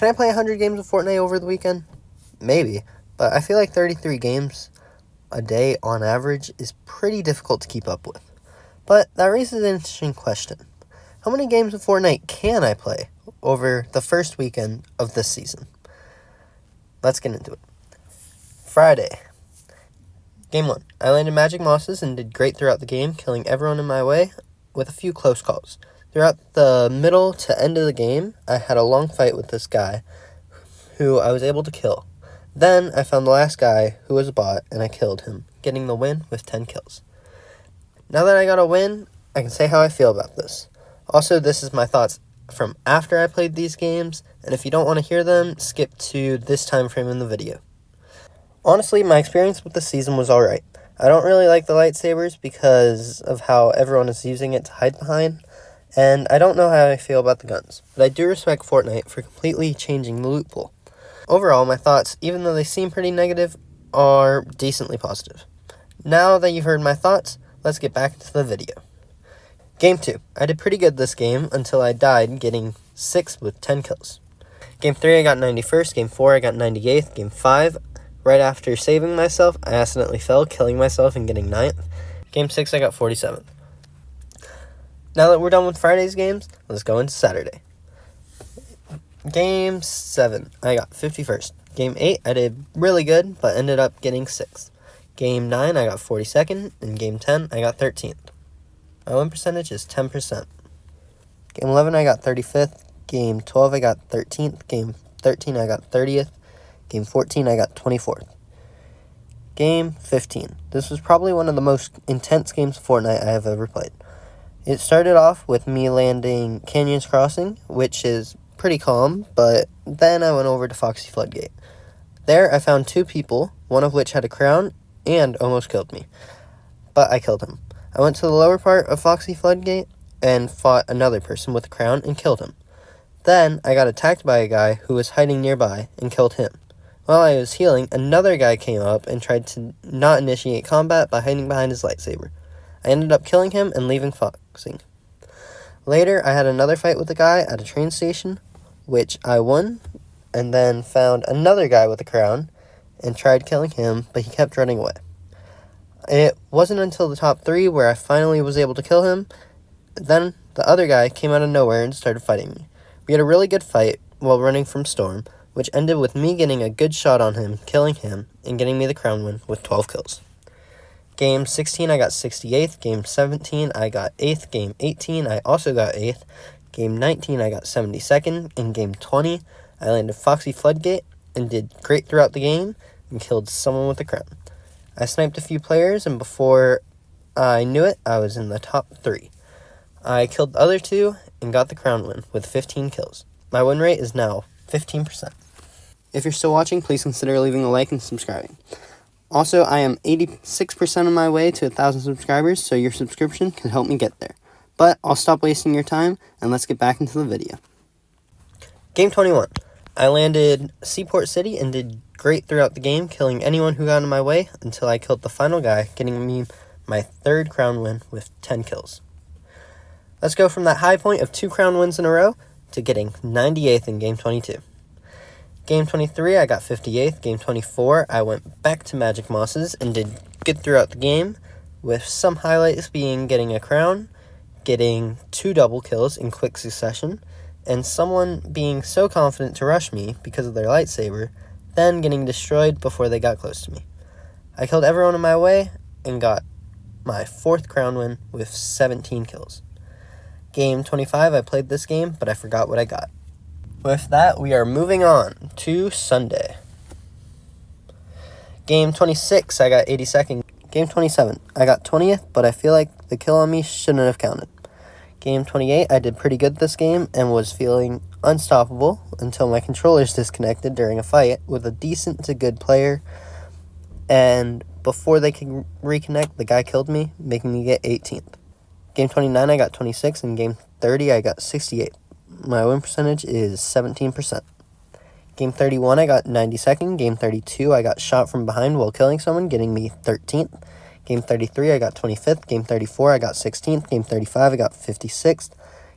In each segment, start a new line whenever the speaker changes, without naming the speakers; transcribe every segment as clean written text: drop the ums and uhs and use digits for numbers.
Can I play 100 games of Fortnite over the weekend? Maybe, but I feel like 33 games a day on average is pretty difficult to keep up with. But that raises an interesting question. How many games of Fortnite can I play over the first weekend of this season? Let's get into it. Friday. Game 1. I landed magic mosses and did great throughout the game, killing everyone in my way with a few close calls. Throughout the middle to end of the game, I had a long fight with this guy who I was able to kill. Then I found the last guy who was a bot and I killed him, getting the win with 10 kills. Now that I got a win, I can say how I feel about this. Also, this is my thoughts from after I played these games, and if you don't want to hear them, skip to this time frame in the video. Honestly, my experience with the season was alright. I don't really like the lightsabers because of how everyone is using it to hide behind, and I don't know how I feel about the guns, but I do respect Fortnite for completely changing the loot pool. Overall, my thoughts, even though they seem pretty negative, are decently positive. Now that you've heard my thoughts, let's get back into the video. Game 2. I did pretty good this game until I died, getting 6 with 10 kills. Game 3, I got 91st. Game 4, I got 98th. Game 5, right after saving myself, I accidentally fell, killing myself and getting 9th. Game 6, I got 47th. Now that we're done with Friday's games, let's go into Saturday. Game 7, I got 51st. Game 8, I did really good, but ended up getting 6th. Game 9, I got 42nd, and Game 10, I got 13th. My win percentage is 10%. Game 11, I got 35th. Game 12, I got 13th. Game 13, I got 30th. Game 14, I got 24th. Game 15. This was probably one of the most intense games of Fortnite I have ever played. It started off with me landing Canyons Crossing, which is pretty calm, but then I went over to Foxy Floodgate. There, I found 2 people, one of which had a crown and almost killed me, but I killed him. I went to the lower part of Foxy Floodgate and fought another person with a crown and killed him. Then, I got attacked by a guy who was hiding nearby and killed him. While I was healing, another guy came up and tried to not initiate combat by hiding behind his lightsaber. I ended up killing him and leaving Foxing. Later, I had another fight with a guy at a train station, which I won, and then found another guy with a crown and tried killing him, but he kept running away. It wasn't until the top 3 where I finally was able to kill him. Then the other guy came out of nowhere and started fighting me. We had a really good fight while running from Storm, which ended with me getting a good shot on him, killing him, and getting me the crown win with 12 kills. Game 16, I got 68th. Game 17, I got 8th. Game 18, I also got 8th. Game 19, I got 72nd. In Game 20, I landed Foxy Floodgate and did great throughout the game and killed someone with a crown. I sniped a few players, and before I knew it, I was in the top 3. I killed the other 2 and got the crown win with 15 kills. My win rate is now 15%. If you're still watching, please consider leaving a like and subscribing. Also, I am 86% on my way to 1,000 subscribers, so your subscription can help me get there. But I'll stop wasting your time, and let's get back into the video. Game 21. I landed Seaport City and did great throughout the game, killing anyone who got in my way until I killed the final guy, getting me my 3rd crown win with 10 kills. Let's go from that high point of 2 crown wins in a row to getting 98th in Game 22. Game 23, I got 58th. Game 24, I went back to Magic Mosses and did good throughout the game, with some highlights being getting a crown, getting 2 double kills in quick succession, and someone being so confident to rush me because of their lightsaber, then getting destroyed before they got close to me. I killed everyone in my way and got my 4th crown win with 17 kills. Game 25, I played this game, but I forgot what I got. With that, we are moving on to Sunday. Game 26, I got 82nd. Game 27, I got 20th, but I feel like the kill on me shouldn't have counted. Game 28, I did pretty good this game and was feeling unstoppable until my controllers disconnected during a fight with a decent to good player. And before they could reconnect, the guy killed me, making me get 18th. Game 29, I got 26, and Game 30, I got 68. My win percentage is 17%. Game 31, I got 92nd. Game 32, I got shot from behind while killing someone, getting me 13th. Game 33, I got 25th. Game 34, I got 16th. Game 35, I got 56th.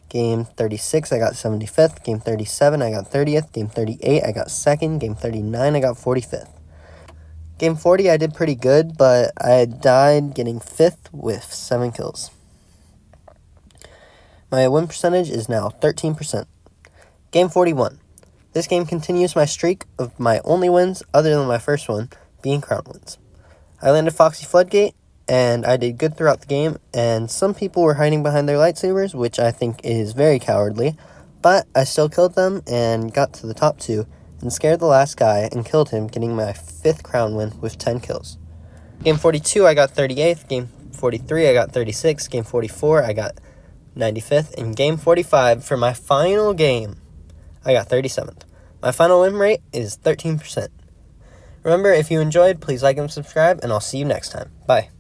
Game 36, I got 75th. Game 37, I got 30th. Game 38, I got 2nd. Game 39, I got 45th. Game 40, I did pretty good, but I died getting 5th with 7 kills. My win percentage is now 13%. Game 41. This game continues my streak of my only wins, other than my first one, being crown wins. I landed Foxy Floodgate, and I did good throughout the game, and some people were hiding behind their lightsabers, which I think is very cowardly, but I still killed them and got to the top 2, and scared the last guy and killed him, getting my 5th crown win with 10 kills. Game 42, I got 38th. Game 43, I got 36th. Game 44, I got 95th. And Game 45, for my final game, I got 37th. My final win rate is 13%. Remember, if you enjoyed, please like and subscribe, and I'll see you next time. Bye.